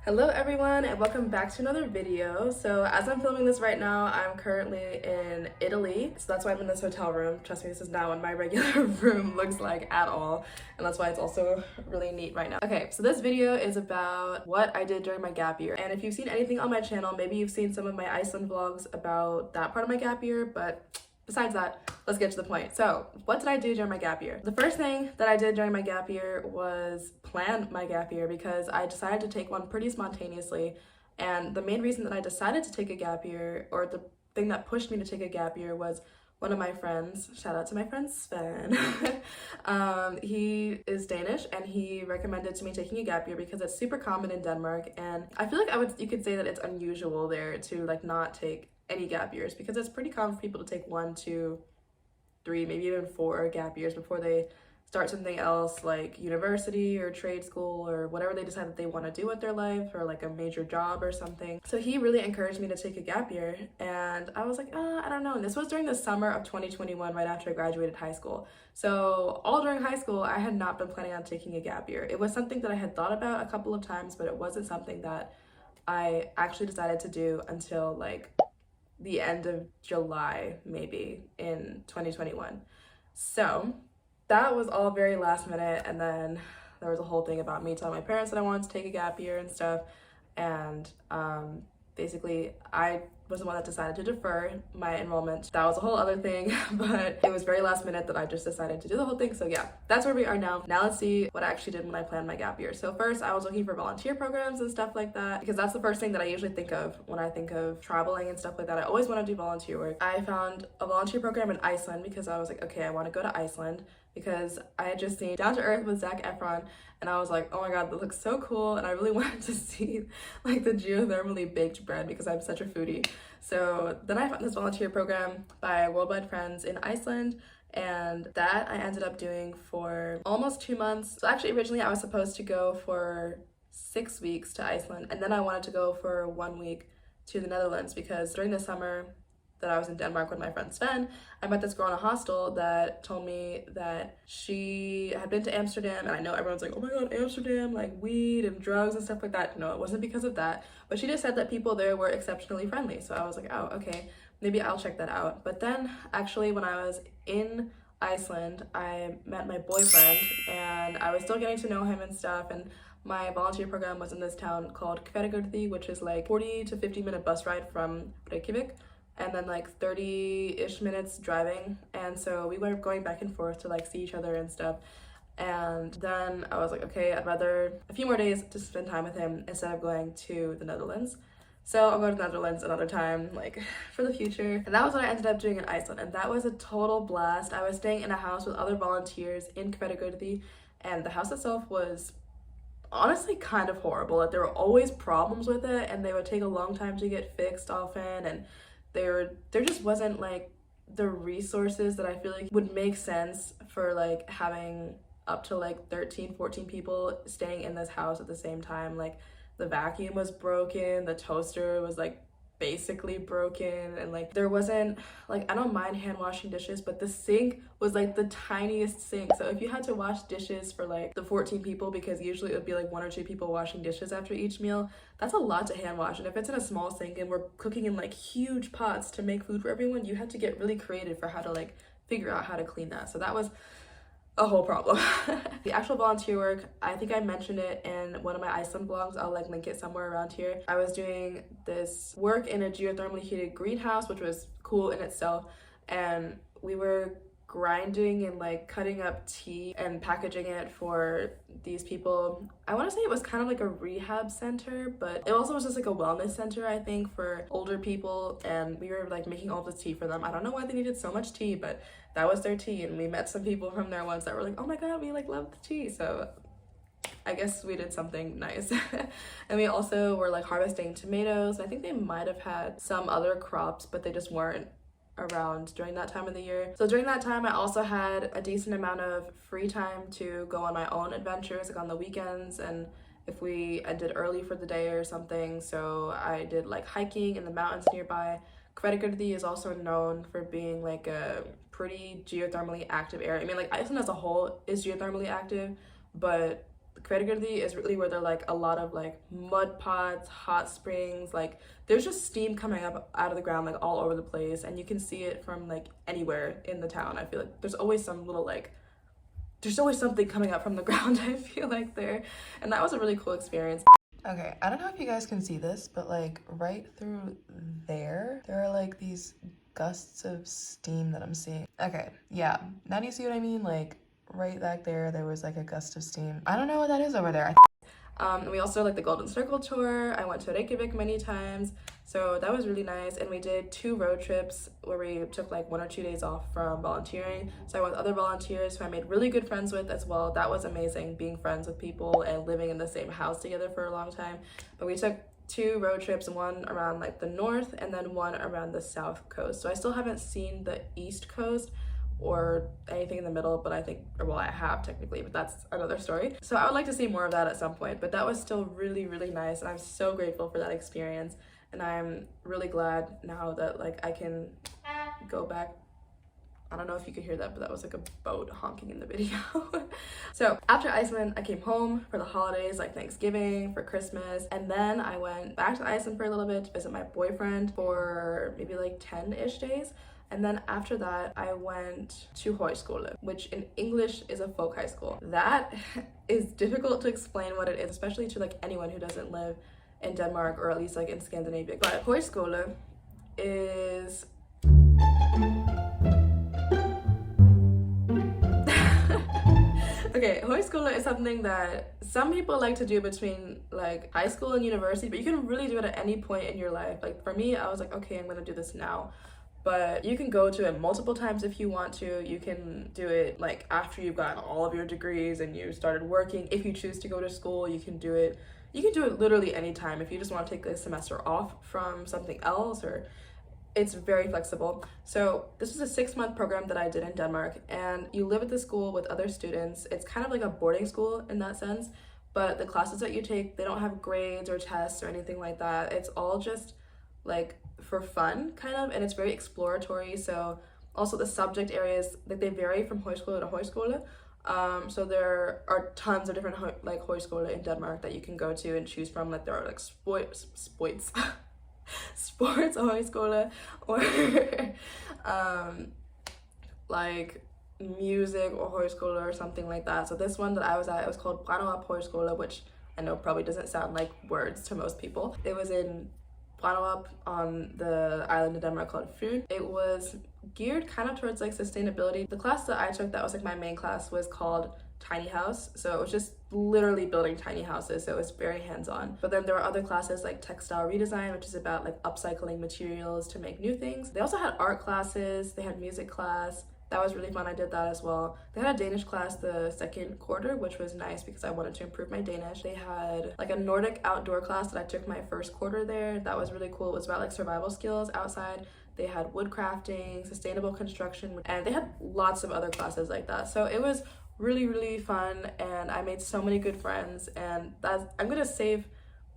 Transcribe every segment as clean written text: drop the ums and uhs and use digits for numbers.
Hello everyone and welcome back to another video. So as I'm filming this right now, I'm currently in Italy. So that's why I'm in this hotel room. Trust me, this is not what my regular room looks like at all. And that's why it's also really neat right now. Okay, so this video is about what I did during my gap year. And if you've seen anything on my channel, maybe you've seen some of my Iceland vlogs about that part of my gap year, but besides that, let's get to the point. So what did I do during my gap year? The first thing that I did during my gap year was plan my gap year because I decided to take one pretty spontaneously. And the main reason that I decided to take a gap year, or the thing that pushed me to take a gap year, was one of my friends, shout out to my friend Sven. He is Danish and he recommended to me taking a gap year because it's super common in Denmark. And I feel like you could say that it's unusual there to like not take any gap years because it's pretty common for people to take 1, 2, 3, maybe even 4 gap years before they start something else like university or trade school or whatever they decide that they want to do with their life, or like a major job or something. So he really encouraged me to take a gap year and I was like, I don't know. And this was during the summer of 2021, right after I graduated high school. So all during high school, I had not been planning on taking a gap year. It was something that I had thought about a couple of times, but it wasn't something that I actually decided to do until like the end of July, maybe, in 2021. So that was all very last minute, and then there was a whole thing about me telling my parents that I wanted to take a gap year and stuff, and basically I was the one that decided to defer my enrollment. That was a whole other thing, but it was very last minute that I just decided to do the whole thing. So yeah, that's where we are now. Now let's see what I actually did when I planned my gap year. So first I was looking for volunteer programs and stuff like that, because that's the first thing that I usually think of when I think of traveling and stuff like that. I always want to do volunteer work. I found a volunteer program in Iceland because I was like, okay, I want to go to Iceland, because I had just seen Down to Earth with Zac Efron and I was like, oh my god, that looks so cool, and I really wanted to see like the geothermally baked bread because I'm such a foodie. So then I found this volunteer program by Worldwide Friends in Iceland, and that I ended up doing for almost 2 months. So actually originally I was supposed to go for 6 weeks to Iceland, and then I wanted to go for 1 week to the Netherlands because during the summer that I was in Denmark with my friend Sven, I met this girl in a hostel that told me that she had been to Amsterdam, and I know everyone's like, oh my god, Amsterdam, like weed and drugs and stuff like that. No, it wasn't because of that, but she just said that people there were exceptionally friendly. So I was like, oh, okay, maybe I'll check that out. But then actually when I was in Iceland, I met my boyfriend and I was still getting to know him and stuff, and my volunteer program was in this town called Hveragerði, which is like 40 to 50 minute bus ride from Reykjavik, and then like 30-ish minutes driving. And so we were going back and forth to like see each other and stuff. And then I was like, okay, I'd rather a few more days to spend time with him instead of going to the Netherlands. So I'll go to the Netherlands another time, like for the future. And that was what I ended up doing in Iceland, and that was a total blast. I was staying in a house with other volunteers in Hveragerði, and the house itself was honestly kind of horrible. Like there were always problems with it, and they would take a long time to get fixed often, and there just wasn't like the resources that I feel like would make sense for like having up to like 13-14 people staying in this house at the same time. Like the vacuum was broken, the toaster was like basically broken, and like there wasn't like, I don't mind hand washing dishes, but the sink was like the tiniest sink. So if you had to wash dishes for like the 14 people, because usually it would be like 1 or 2 people washing dishes after each meal, that's a lot to hand wash. And if it's in a small sink and we're cooking in like huge pots to make food for everyone, you had to get really creative for how to like figure out how to clean that. So that was a whole problem. The actual volunteer work, I think I mentioned it in one of my Iceland vlogs. I'll like link it somewhere around here. I was doing this work in a geothermally heated greenhouse, which was cool in itself, and we were grinding and like cutting up tea and packaging it for these people. I want to say it was kind of like a rehab center, but it also was just like a wellness center, I think, for older people, and we were like making all this tea for them. I don't know why they needed so much tea, but that was their tea, and we met some people from there once that were like, oh my god, we like love the tea. So I guess we did something nice. And we also were like harvesting tomatoes. I think they might have had some other crops, but they just weren't around during that time of the year. So during that time I also had a decent amount of free time to go on my own adventures, like on the weekends, and if we ended early for the day or something. So I did like hiking in the mountains nearby. Hveragerði is also known for being like a pretty geothermally active area. I mean, like Iceland as a whole is geothermally active, but Hvergirdi is really where there are like a lot of like mud pots, hot springs, like there's just steam coming up out of the ground like all over the place, and you can see it from like anywhere in the town. I feel like there's always some little like there's always something coming up from the ground, I feel like there. And that was a really cool experience. Okay, I don't know if you guys can see this, but like right through there are like these gusts of steam that I'm seeing. Okay, yeah, now do you see what I mean? Like right back there was like a gust of steam. I don't know what that is over there. We also like the Golden Circle tour. I went to Reykjavik many times, so that was really nice. And we did 2 road trips where we took like 1 or 2 days off from volunteering. So I went with other volunteers who I made really good friends with as well. That was amazing, being friends with people and living in the same house together for a long time. But we took 2 road trips, one around like the north and then one around the south coast. So I still haven't seen the east coast or anything in the middle, but I think, or well, I have technically, but that's another story. So I would like to see more of that at some point, but that was still really, really nice, and I'm so grateful for that experience. And I'm really glad now that like I can go back. I don't know if you could hear that, but that was like a boat honking in the video. So after Iceland, I came home for the holidays, like Thanksgiving, for Christmas, and then I went back to Iceland for a little bit to visit my boyfriend for maybe like 10-ish days. And then after that, I went to Højskole, which in English is a folk high school. That is difficult to explain what it is, especially to like anyone who doesn't live in Denmark or at least like in Scandinavia. But Højskole is... Okay, Højskole is something that some people like to do between like high school and university, but you can really do it at any point in your life. Like for me, I was like, okay, I'm gonna do this now. But you can go to it multiple times if you want to. You can do it like after you've gotten all of your degrees and you started working. If you choose to go to school, you can do it. You can do it literally anytime if you just want to take a semester off from something else, or it's very flexible. So this was a 6-month program that I did in Denmark, and you live at the school with other students. It's kind of like a boarding school in that sense, but the classes that you take, they don't have grades or tests or anything like that. It's all just like for fun kind of, and it's very exploratory. So also the subject areas, like they vary from Højskole to Højskole. So there are tons of different like Højskole in Denmark that you can go to and choose from. Like there are like sports Højskole, or like music or Højskole or something like that. So this one that I was at, it was called Højskole, which I know probably doesn't sound like words to most people. It was in Brandrup on the island of Denmark called Fyn. It was geared kind of towards like sustainability. The class that I took that was like my main class was called Tiny House. So it was just literally building tiny houses. So it was very hands-on. But then there were other classes like textile redesign, which is about like upcycling materials to make new things. They also had art classes. They had music class. That was really fun. I did that as well. They had a Danish class the second quarter, which was nice because I wanted to improve my Danish. They had like a Nordic outdoor class that I took my first quarter there. That was really cool. It was about like survival skills outside. They had wood crafting, sustainable construction, and they had lots of other classes like that. So it was really, really fun, and I made so many good friends, and I'm gonna save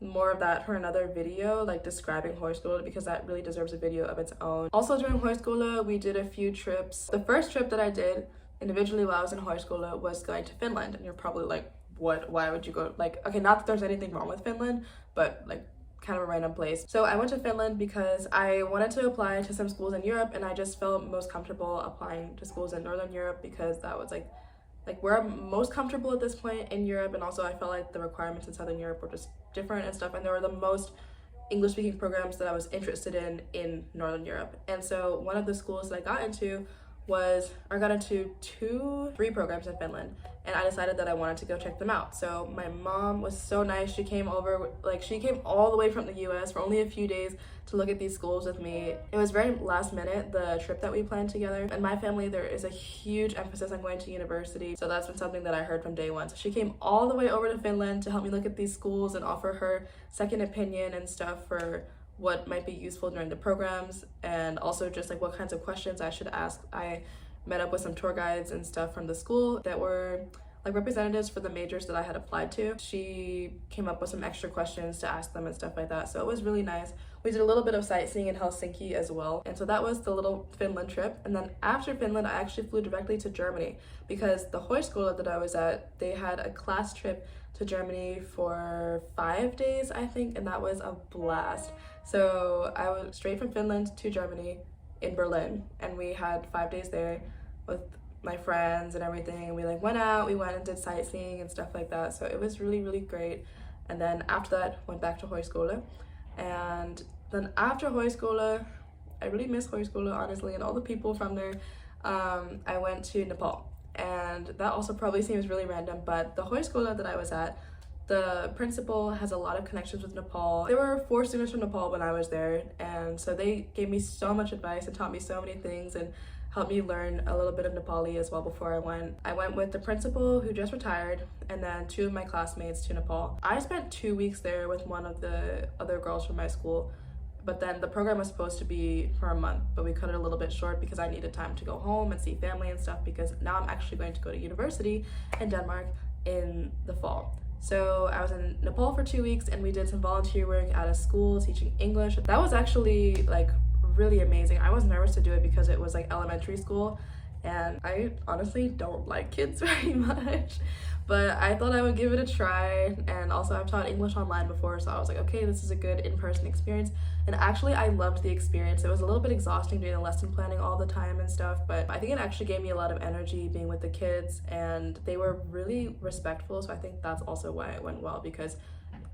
more of that for another video, like describing Højskole, because that really deserves a video of its own. Also during Højskole, we did a few trips. The first trip that I did individually while I was in Højskole was going to Finland, and you're probably like, what, why would you go? Like, okay, not that there's anything wrong with Finland, but like kind of a random place. So I went to Finland because I wanted to apply to some schools in Europe, and I just felt most comfortable applying to schools in Northern Europe because that was like where I'm most comfortable at this point in Europe. And also I felt like the requirements in Southern Europe were just different and stuff, and there were the most English-speaking programs that I was interested in Northern Europe. And so one of the schools that I got into I got into 3 programs in Finland, and I decided that I wanted to go check them out. So my mom was so nice. She came over, like she came all the way from the US for only a few days to look at these schools with me. It was very last minute, the trip that we planned together. And my family, there is a huge emphasis on going to university. So that's been something that I heard from day one. So she came all the way over to Finland to help me look at these schools and offer her second opinion and stuff for what might be useful during the programs, and also just like what kinds of questions I should ask. I met up with some tour guides and stuff from the school that were like representatives for the majors that I had applied to. She came up with some extra questions to ask them and stuff like that. So it was really nice. We did a little bit of sightseeing in Helsinki as well. And so that was the little Finland trip. And then after Finland, I actually flew directly to Germany because the Højskole that I was at, they had a class trip to Germany for 5 days, I think, and that was a blast. So I was straight from Finland to Germany in Berlin, and we had 5 days there with my friends and everything, and we like went out, we went and did sightseeing and stuff like that, so it was really great. And then after that, went back to Højskole, and then after Højskole, I really miss Højskole, honestly, and all the people from there. I went to Nepal, and that also probably seems really random, but the Højskole that I was at, the principal has a lot of connections with Nepal. There were 4 students from Nepal when I was there, and so they gave me so much advice and taught me so many things and helped me learn a little bit of Nepali as well before I went. I went with the principal, who just retired, and then 2 of my classmates to Nepal. I spent 2 weeks there with one of the other girls from my school, but then the program was supposed to be for a month, but we cut it a little bit short because I needed time to go home and see family and stuff, because now I'm actually going to go to university in Denmark in the fall. So I was in Nepal for 2 weeks, and we did some volunteer work at a school teaching English. That was actually like really amazing. I was nervous to do it because it was like elementary school, and I honestly don't like kids very much, but I thought I would give it a try. And also I've taught English online before, so I was like, okay, this is a good in-person experience. And actually I loved the experience. It was a little bit exhausting doing the lesson planning all the time and stuff, but I think it actually gave me a lot of energy being with the kids, and they were really respectful, so I think that's also why it went well, because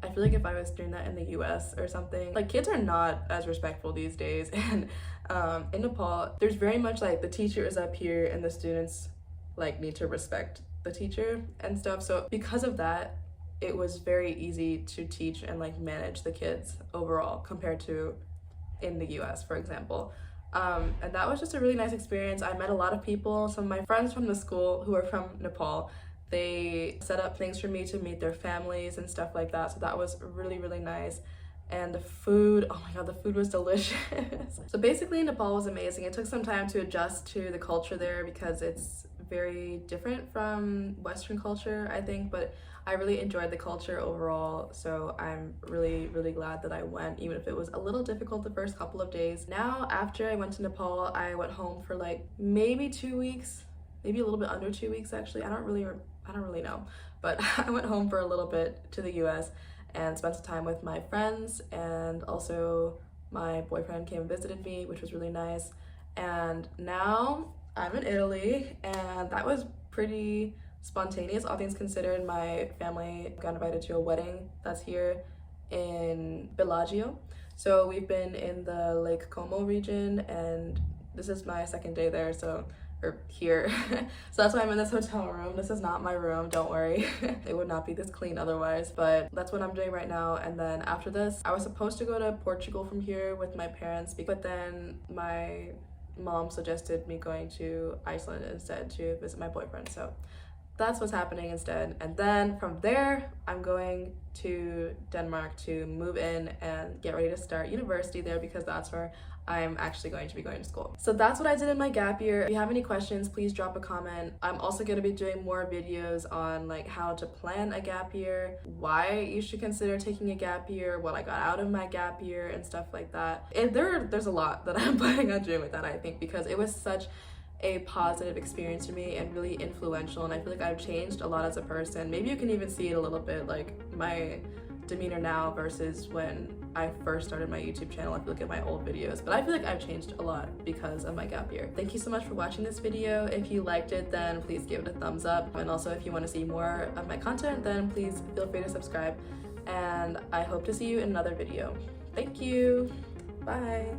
I feel like if I was doing that in the US or something, like kids are not as respectful these days. And in Nepal, there's very much like the teacher is up here and the students like need to respect the teacher and stuff. So because of that, it was very easy to teach and like manage the kids overall compared to in the US, for example. And that was just a really nice experience. I met a lot of people. Some of my friends from the school who are from Nepal, they set up things for me to meet their families and stuff like that, so that was really nice. And the food, oh my god, the food was delicious. So basically Nepal was amazing. It took some time to adjust to the culture there because it's very different from Western culture, I think, but I really enjoyed the culture overall, so I'm really glad that I went, even if it was a little difficult the first couple of days. Now, after I went to Nepal, I went home for like maybe 2 weeks, maybe a little bit under 2 weeks actually. I don't really know, but I went home for a little bit to the US and spent some time with my friends, and also my boyfriend came and visited me, which was really nice. And now I'm in Italy, and that was pretty spontaneous, all things considered. My family got invited to a wedding that's here in Bellagio. So we've been in the Lake Como region, and this is my 2nd day there, or here. So that's why I'm in this hotel room. This is not my room, don't worry. It would not be this clean otherwise, but that's what I'm doing right now. And then after this, I was supposed to go to Portugal from here with my parents, but then my mom suggested me going to Iceland instead to visit my boyfriend. So that's what's happening instead. And then from there, I'm going to Denmark to move in and get ready to start university there, because that's where I'm actually going to be going to school. So that's what I did in my gap year. If you have any questions, please drop a comment. I'm also going to be doing more videos on like how to plan a gap year, why you should consider taking a gap year, what I got out of my gap year and stuff like that. And there's a lot that I'm planning on doing with that, I think, because it was such a positive experience for me and really influential, and I feel like I've changed a lot as a person. Maybe you can even see it a little bit, like my demeanor now versus when I first started my YouTube channel if you look at my old videos. But I feel like I've changed a lot because of my gap year. Thank you so much for watching this video. If you liked it, then please give it a thumbs up. And also if you want to see more of my content, then please feel free to subscribe. And I hope to see you in another video. Thank you. Bye.